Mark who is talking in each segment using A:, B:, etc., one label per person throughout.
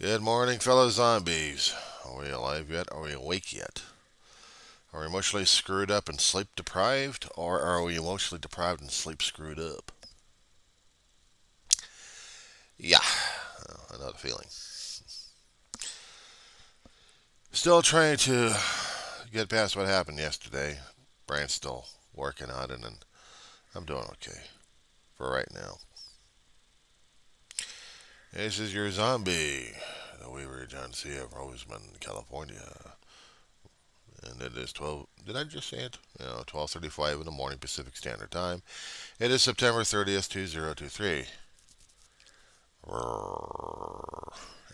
A: Good morning, fellow zombies. Are we alive yet? Are we awake yet? Are we emotionally screwed up and sleep deprived? Or are we emotionally deprived and sleep screwed up? Yeah, I know the feeling. Still trying to get past what happened yesterday. Brain's still working on it, and I'm doing okay for right now. This is your zombie, the Weaver John C. of Roseman, California. And it is 12. Did I just say it? 12:35 in the morning Pacific Standard Time. It is September 30th, 2023.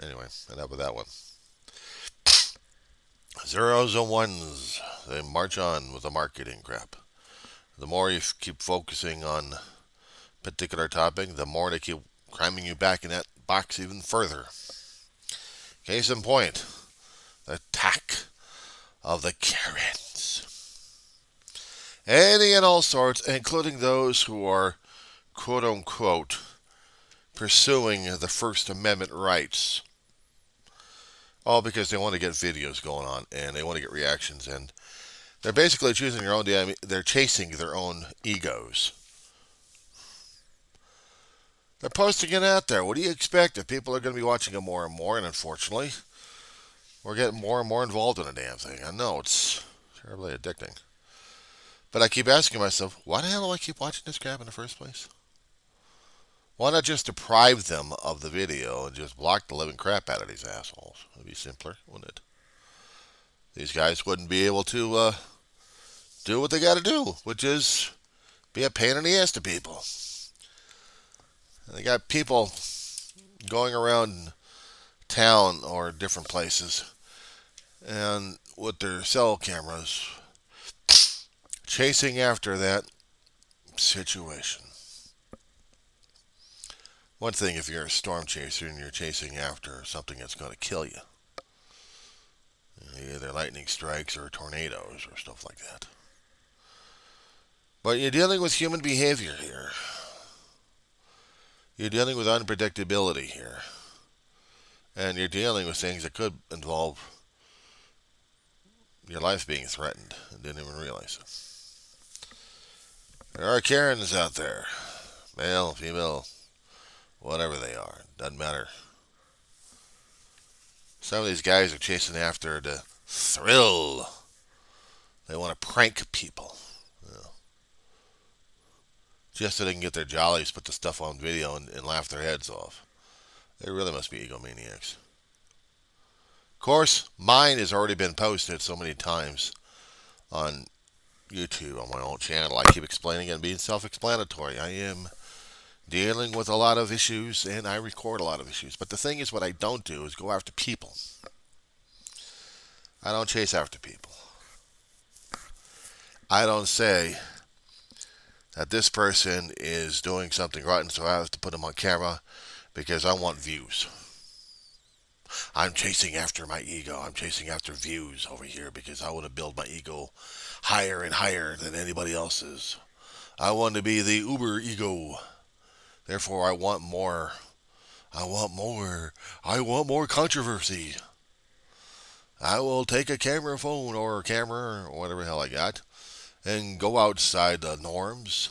A: Anyway, enough of that one. Zeros and ones. They march on with the marketing crap. The more you keep focusing on a particular topic, the more they keep cramming you back in that box even further. Case in point, the attack of the Karens. Any and all sorts, including those who are quote unquote pursuing the First Amendment rights. All because they want to get videos going on and they want to get reactions, and they're basically choosing their own damn. They're chasing their own egos. They're posting it out there. What do you expect? If people are going to be watching it more and more, and unfortunately, we're getting more and more involved in the damn thing. I know it's terribly addicting, but I keep asking myself, why the hell do I keep watching this crap in the first place? Why not just deprive them of the video and just block the living crap out of these assholes? It'd be simpler, wouldn't it? These guys wouldn't be able to do what they got to do, which is be a pain in the ass to people. And they got people going around town or different places and with their cell cameras chasing after that situation. One thing if you're a storm chaser and you're chasing after something that's going to kill you. Either lightning strikes or tornadoes or stuff like that. But you're dealing with human behavior here. You're dealing with unpredictability here. And you're dealing with things that could involve your life being threatened and didn't even realize it. There are Karens out there. Male, female, whatever they are. Doesn't matter. Some of these guys are chasing after the thrill. They want to prank people. Just so they can get their jollies, put the stuff on video, and laugh their heads off. They really must be egomaniacs. Of course, mine has already been posted so many times on YouTube, on my own channel. I keep explaining it and being self-explanatory. I am dealing with a lot of issues, and I record a lot of issues. But the thing is, what I don't do is go after people. I don't chase after people. I don't say that this person is doing something rotten, so I have to put them on camera because I want views. I'm chasing after my ego. I'm chasing after views over here because I want to build my ego higher and higher than anybody else's. I want to be the uber ego. Therefore, I want more. I want more. I want more controversy. I will take a camera phone or a camera or whatever the hell I got and go outside the norms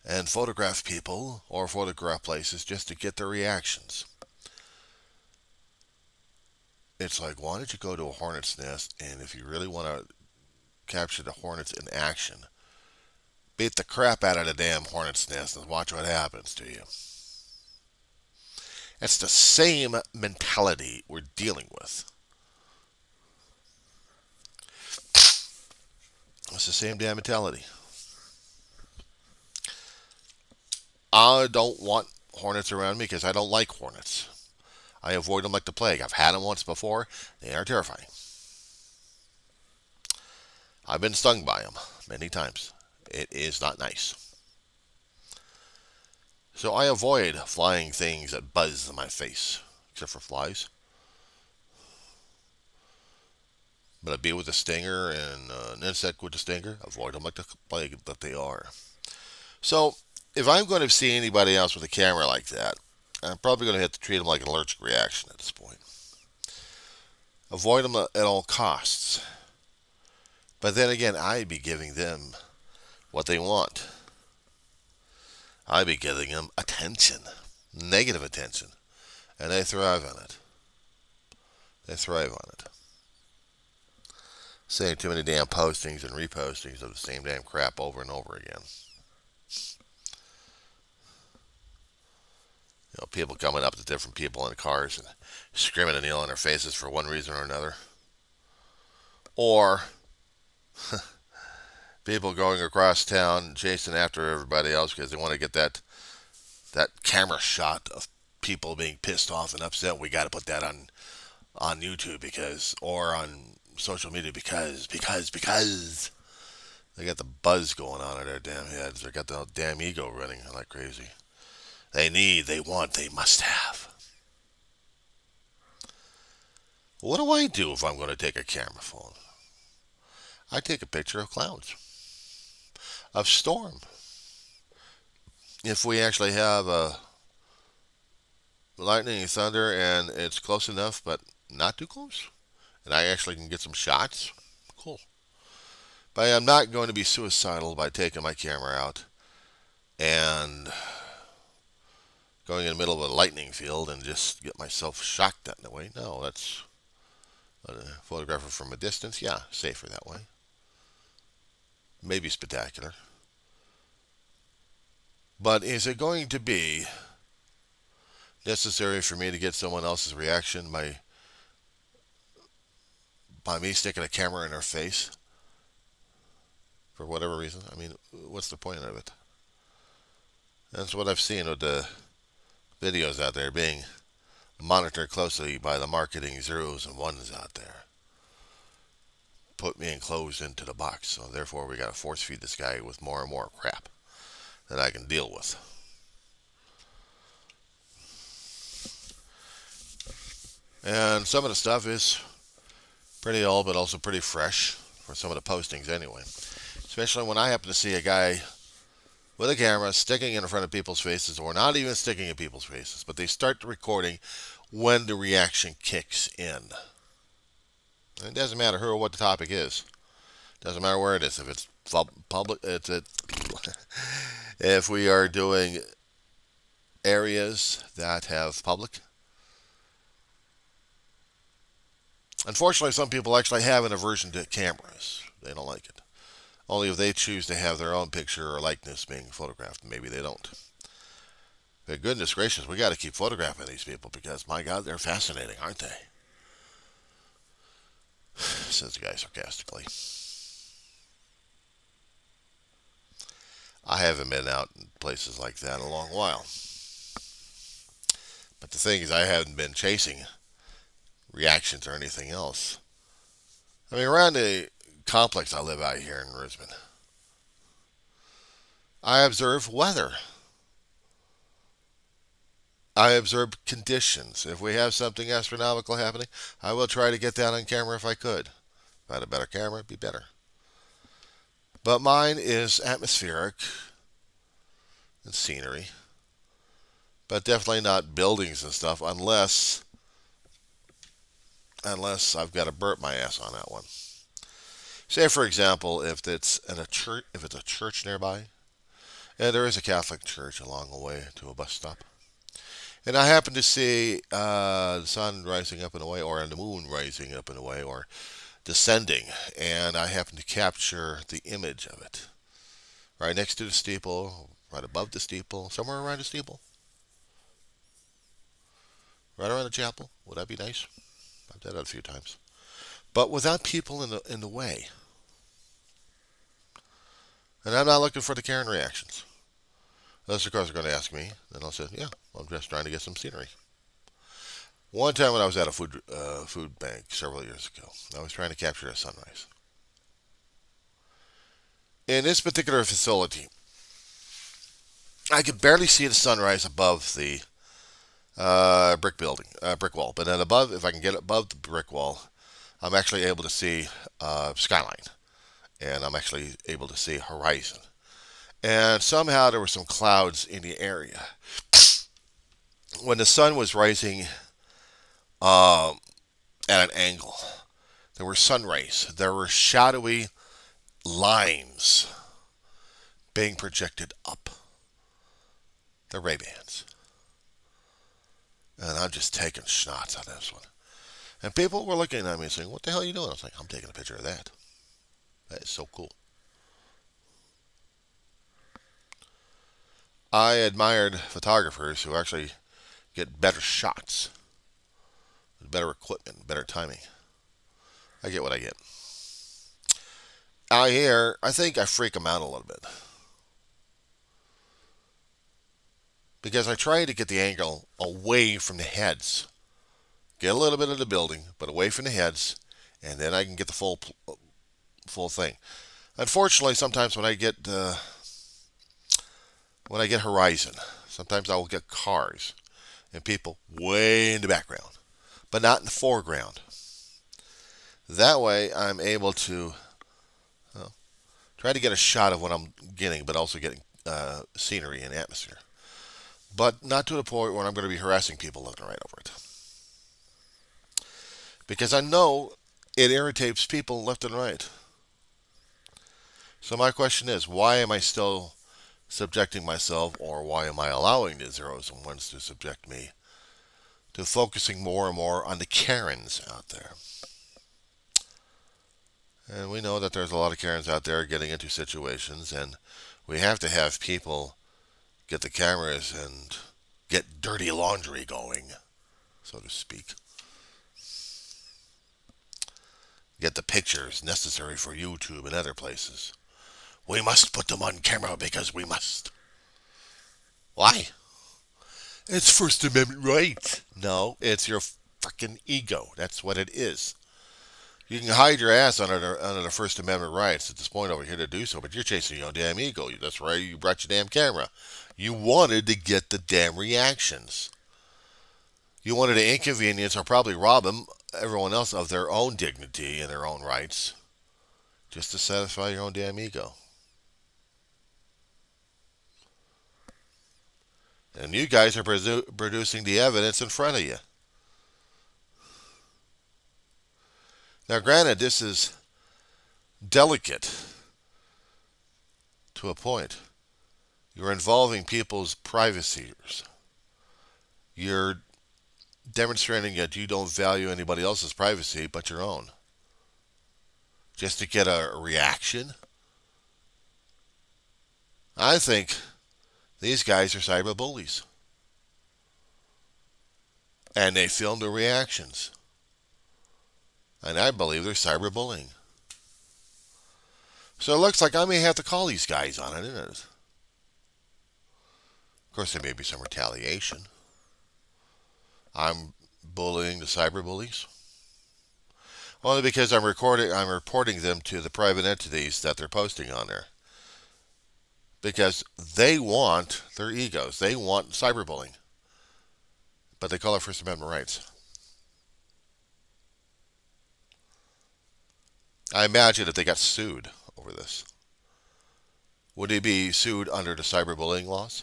A: and photograph people or photograph places just to get their reactions. It's like, why don't you go to a hornet's nest, and if you really want to capture the hornets in action, beat the crap out of the damn hornet's nest and watch what happens to you. It's the same mentality we're dealing with. It's the same damn mentality. I don't want hornets around me because I don't like hornets. I avoid them like the plague. I've had them once before. They are terrifying. I've been stung by them many times. It is not nice. So I avoid flying things that buzz in my face, except for flies. But a bee with a stinger and an insect with a stinger, avoid them like the plague that they are. So if I'm going to see anybody else with a camera like that, I'm probably going to have to treat them like an allergic reaction at this point. Avoid them at all costs. But then again, I'd be giving them what they want. I'd be giving them attention, negative attention, and they thrive on it. They thrive on it. Saying too many damn postings and repostings of the same damn crap over and over again. People coming up to different people in cars and screaming and yelling in their faces for one reason or another. Or people going across town chasing after everybody else because they want to get that camera shot of people being pissed off and upset. We got to put that on YouTube or on social media because they got the buzz going on in their damn heads. They got the damn ego running like crazy. They want, they must have. What do I do if I'm going to take a camera phone? I take a picture of clouds, of storm. If we actually have a lightning and thunder and it's close enough but not too close, and I actually can get some shots, cool. But I'm not going to be suicidal by taking my camera out and going in the middle of a lightning field and just get myself shocked that way. No, that's a photographer from a distance. Yeah, safer that way. Maybe spectacular. But is it going to be necessary for me to get someone else's reaction by me sticking a camera in their face for whatever reason? I mean, what's the point of it? That's what I've seen with the videos out there being monitored closely by the marketing zeros and ones out there. Put me enclosed into the box, so therefore we got to force feed this guy with more and more crap that I can deal with. And some of the stuff is pretty old, but also pretty fresh for some of the postings anyway. Especially when I happen to see a guy with a camera sticking in front of people's faces, or not even sticking in people's faces, but they start recording when the reaction kicks in. And it doesn't matter who or what the topic is. It doesn't matter where it is. If it's public, if we are doing areas that have public. Unfortunately, some people actually have an aversion to cameras. They don't like it. Only if they choose to have their own picture or likeness being photographed. Maybe they don't. But goodness gracious, we got to keep photographing these people because, my God, they're fascinating, aren't they? Says the guy sarcastically. I haven't been out in places like that in a long while. But the thing is, I haven't been chasing reactions or anything else. I mean, around the complex I live out here in Risbon, I observe weather. I observe conditions. If we have something astronomical happening, I will try to get that on camera if I could. If I had a better camera, it'd be better. But mine is atmospheric and scenery. But definitely not buildings and stuff unless I've got to burp my ass on that one. Say, for example, if it's a church nearby, and there is a Catholic church along the way to a bus stop, and I happen to see the sun rising up and away, or the moon rising up and away, or descending, and I happen to capture the image of it right next to the steeple, right above the steeple, somewhere around the steeple, right around the chapel. Would that be nice? I've done that a few times, but without people in the way. And I'm not looking for the Karen reactions. Unless, of course, they're going to ask me. Then I'll say, yeah, I'm just trying to get some scenery. One time when I was at a food bank several years ago, I was trying to capture a sunrise. In this particular facility, I could barely see the sunrise above the brick wall. But then above, if I can get above the brick wall, I'm actually able to see skyline. And I'm actually able to see horizon. And somehow there were some clouds in the area. when the sun was rising uh, at an angle, there were sun rays. There were shadowy lines being projected up. The Ray-Bans. And I'm just taking shots on this one. And people were looking at me and saying, "What the hell are you doing?" I was like, "I'm taking a picture of that. That is so cool." I admired photographers who actually get better shots, better equipment, better timing. I get what I get. Out here, I think I freak them out a little bit. Because I try to get the angle away from the heads. Get a little bit of the building, but away from the heads, and then I can get the full thing. Unfortunately, sometimes when I get horizon, sometimes I will get cars and people way in the background, but not in the foreground. That way, I'm able to try to get a shot of what I'm getting, but also getting scenery and atmosphere. But not to the point where I'm going to be harassing people left and right over it. Because I know it irritates people left and right. So my question is, why am I still subjecting myself, or why am I allowing the zeros and ones to subject me to focusing more and more on the Karens out there? And we know that there's a lot of Karens out there getting into situations, and we have to have people get the cameras and get dirty laundry going, so to speak. Get the pictures necessary for YouTube and other places. We must put them on camera because we must. Why? It's First Amendment right. No, it's your freaking ego. That's what it is. You can hide your ass under the First Amendment rights at this point over here to do so, but you're chasing your own damn ego. That's right, you brought your damn camera. You wanted to get the damn reactions. You wanted to inconvenience or probably rob everyone else of their own dignity and their own rights just to satisfy your own damn ego. And you guys are producing the evidence in front of you. Now, granted, this is delicate to a point. You're involving people's privacies. You're demonstrating that you don't value anybody else's privacy but your own. Just to get a reaction? I think these guys are cyber bullies. And they film the reactions. And I believe they're cyberbullying. So it looks like I may have to call these guys on it, isn't it? Of course, there may be some retaliation. I'm bullying the cyberbullies. Only because I'm reporting them to the private entities that they're posting on there. Because they want their egos. They want cyberbullying. But they call it First Amendment rights. I imagine if they got sued over this, would they be sued under the cyberbullying laws?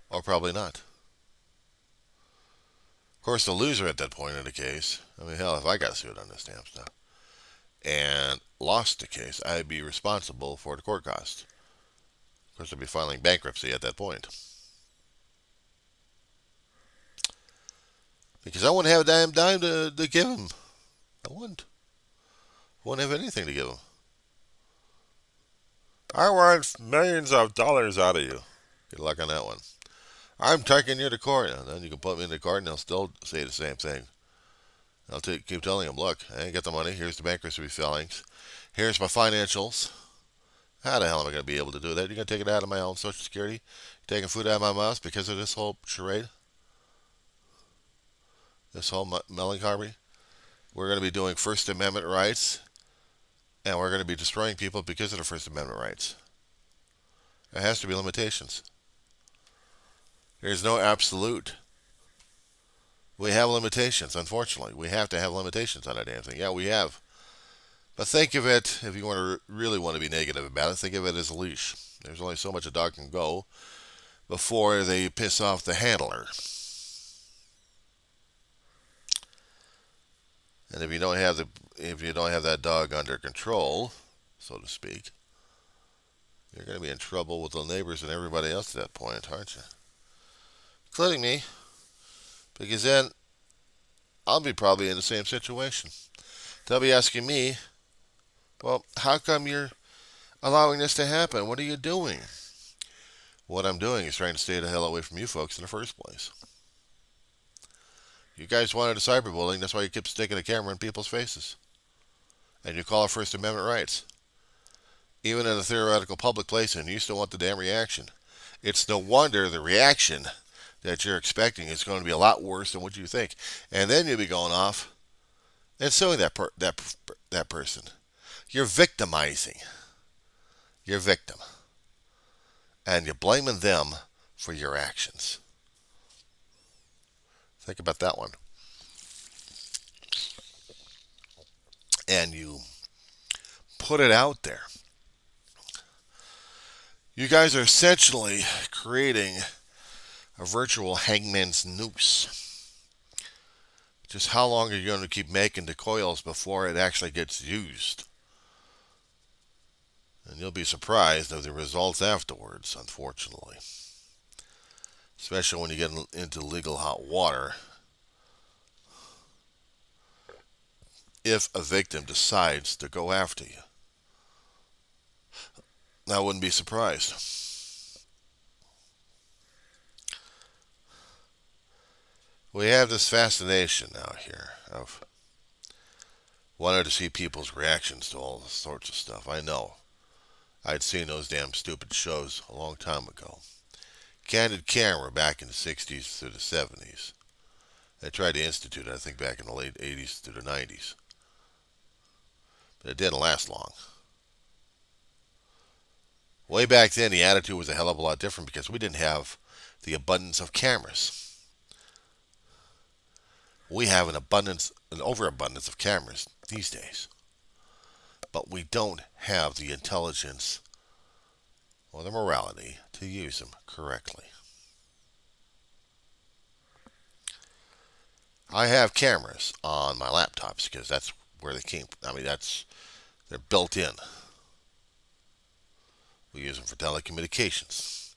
A: Or probably not. Of course, the loser at that point in the case, I mean, hell, if I got sued on this damn stuff and lost the case, I'd be responsible for the court costs. Of course, I'd be filing bankruptcy at that point. Because I wouldn't have a damn dime to give him. I wouldn't. I wouldn't have anything to give him. I want millions of dollars out of you. Good luck on that one. I'm taking you to court. And then you can put me in the court and they'll still say the same thing. I'll keep telling them, look, I ain't got the money. Here's the bankruptcy filings. Here's my financials. How the hell am I going to be able to do that? You're going to take it out of my own Social Security? You're taking food out of my mouth because of this whole charade? This whole melancholy? We're going to be doing First Amendment rights, and we're going to be destroying people because of the First Amendment rights. There has to be limitations. There's no absolute. We have limitations, unfortunately. We have to have limitations on that damn thing. Yeah, we have. But think of it, if you really want to be negative about it, think of it as a leash. There's only so much a dog can go before they piss off the handler. And if you don't have that dog under control, so to speak, you're going to be in trouble with the neighbors and everybody else at that point, aren't you? Including me, because then I'll be probably in the same situation. They'll be asking me, well, how come you're allowing this to happen? What are you doing? What I'm doing is trying to stay the hell away from you folks in the first place. You guys wanted a cyberbullying, that's why you kept sticking a camera in people's faces. And you call it First Amendment rights. Even in a theoretical public place, and you still want the damn reaction. It's no wonder the reaction that you're expecting is going to be a lot worse than what you think. And then you'll be going off and suing that person. You're victimizing your victim. And you're blaming them for your actions. Think about that one. And you put it out there. You guys are essentially creating a virtual hangman's noose. Just how long are you going to keep making the coils before it actually gets used? And you'll be surprised of the results afterwards, unfortunately. Especially when you get into legal hot water. If a victim decides to go after you. I wouldn't be surprised. We have this fascination now here of wanting to see people's reactions to all sorts of stuff. I know. I'd seen those damn stupid shows a long time ago. Candid Camera back in the 60s through the 70s. They tried to institute it, I think, back in the late 80s through the 90s. But it didn't last long. Way back then, the attitude was a hell of a lot different because we didn't have the abundance of cameras. We have an overabundance of cameras these days. But we don't have the intelligence or the morality to use them correctly. I have cameras on my laptops because that's where they came. They're built in. We use them for telecommunications.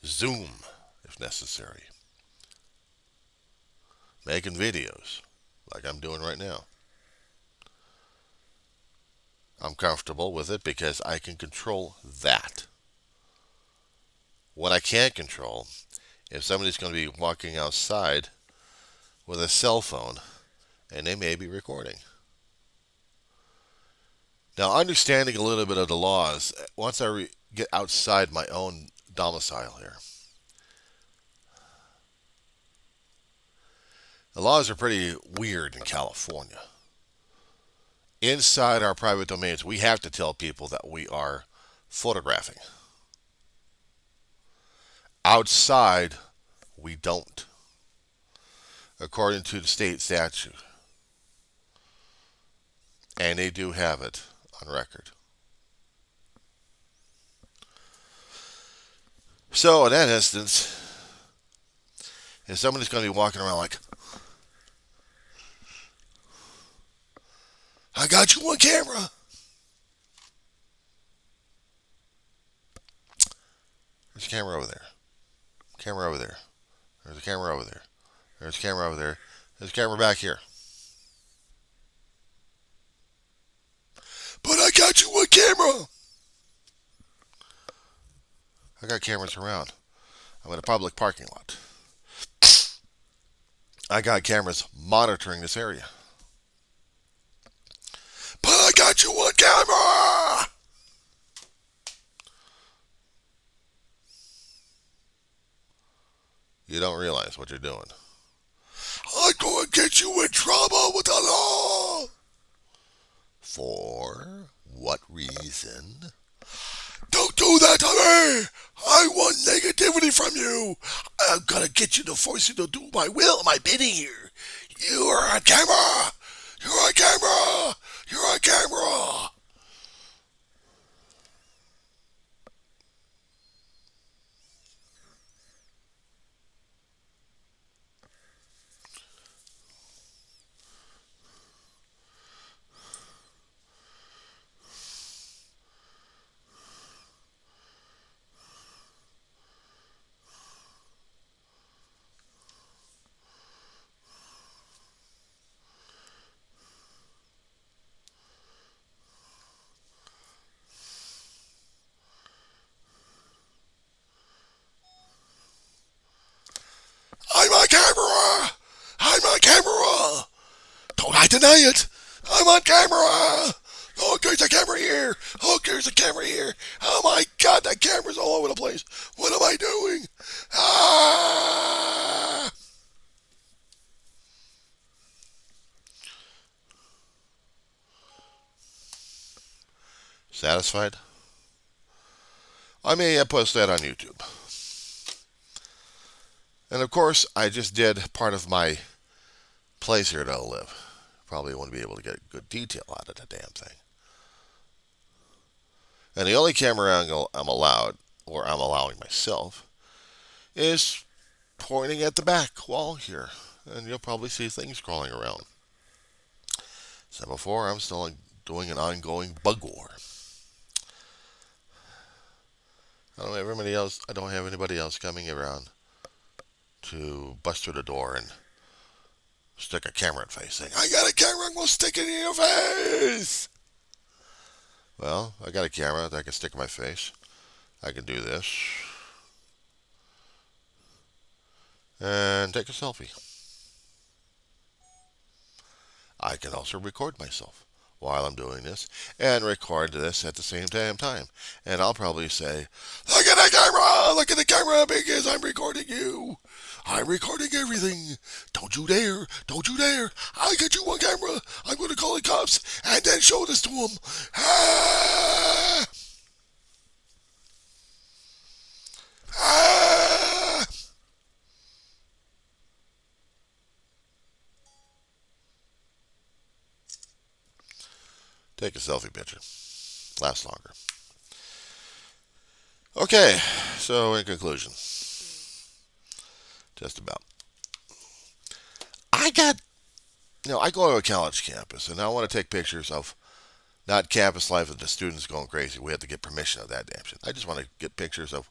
A: Zoom, if necessary. Making videos, like I'm doing right now. I'm comfortable with it because I can control that. What I can't control, if somebody's going to be walking outside with a cell phone and they may be recording. Now, understanding a little bit of the laws, once I get outside my own domicile here, the laws are pretty weird in California. Inside our private domains, we have to tell people that we are photographing. Outside, we don't, according to the state statute. And they do have it on record. So in that instance, if somebody's going to be walking around like, I got you on camera. There's a camera over there. Camera over there. There's a camera over there. There's a camera over there. There's a camera back here. But I got you on camera. I got cameras around. I'm in a public parking lot. I got cameras monitoring this area. But I got you on camera. You don't realize what you're doing. I'm going to get you in trouble with the law. For what reason? Don't do that to me! I want negativity from you! I'm gonna get you to force you to do my will, my bidding here! You are on camera! You're on camera! You're on camera! deny it. I'm on camera. Oh, there's a camera here. Oh, there's a camera here. Oh my God, that camera's all over the place. What am I doing? Ah! Satisfied? I may post that on YouTube. And of course, I just did part of my place here that I live. Probably wouldn't be able to get good detail out of the damn thing. And the only camera angle I'm allowed, or I'm allowing myself, is pointing at the back wall here. And you'll probably see things crawling around. So before, I'm still doing an ongoing bug war. I don't have anybody else coming around to bust through the door and stick a camera in face saying, I got a camera, I'm going to stick it in your face. Well, I got a camera that I can stick in my face. I can do this and take a selfie. I can also record myself while I'm doing this and record this at the same damn time. And I'll probably say, look at the camera! Look at the camera because I'm recording you. I'm recording everything. Don't you dare. Don't you dare. I get you on camera. I'm going to call the cops and then show this to them. Ah! Ah! Take a selfie picture. Lasts longer. Okay, so in conclusion, just about. I go to a college campus, and I want to take pictures of not campus life of the students going crazy. We have to get permission of that damn shit. I just want to get pictures of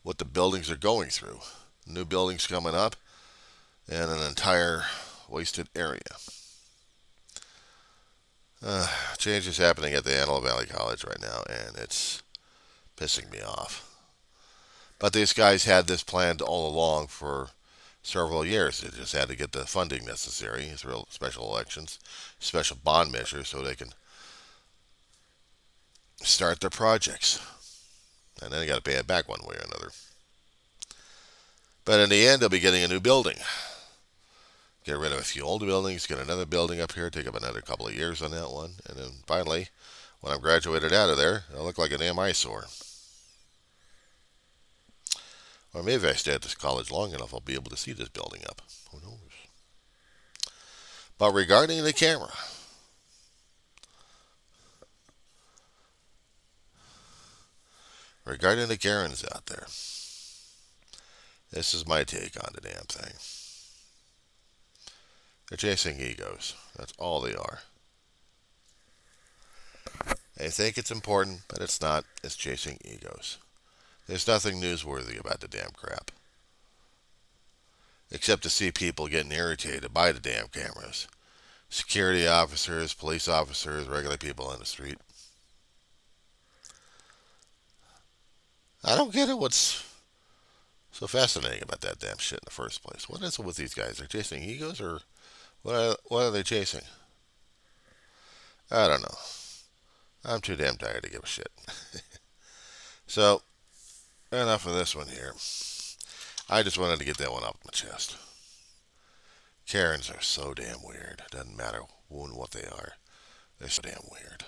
A: what the buildings are going through. New buildings coming up, and an entire wasted area. Change is happening at the Antelope Valley College right now, and it's pissing me off. But these guys had this planned all along for several years. They just had to get the funding necessary through special elections, special bond measures, so they can start their projects. And then they got to pay it back one way or another. But in the end, they'll be getting a new building. Get rid of a few old buildings, get another building up here, take up another couple of years on that one. And then finally, when I'm graduated out of there, it'll look like a damn eyesore. Or maybe if I stay at this college long enough, I'll be able to see this building up. Who knows? But regarding the camera, regarding the Karens out there, this is my take on the damn thing. They're chasing egos. That's all they are. They think it's important, but it's not. It's chasing egos. There's nothing newsworthy about the damn crap. Except to see people getting irritated by the damn cameras. Security officers, police officers, regular people on the street. I don't get it. What's so fascinating about that damn shit in the first place? What is it with these guys? They're chasing egos, or what are they chasing? I don't know. I'm too damn tired to give a shit. So, enough of this one here. I just wanted to get that one off my chest. Karens are so damn weird. Doesn't matter who and what they are. They're so damn weird.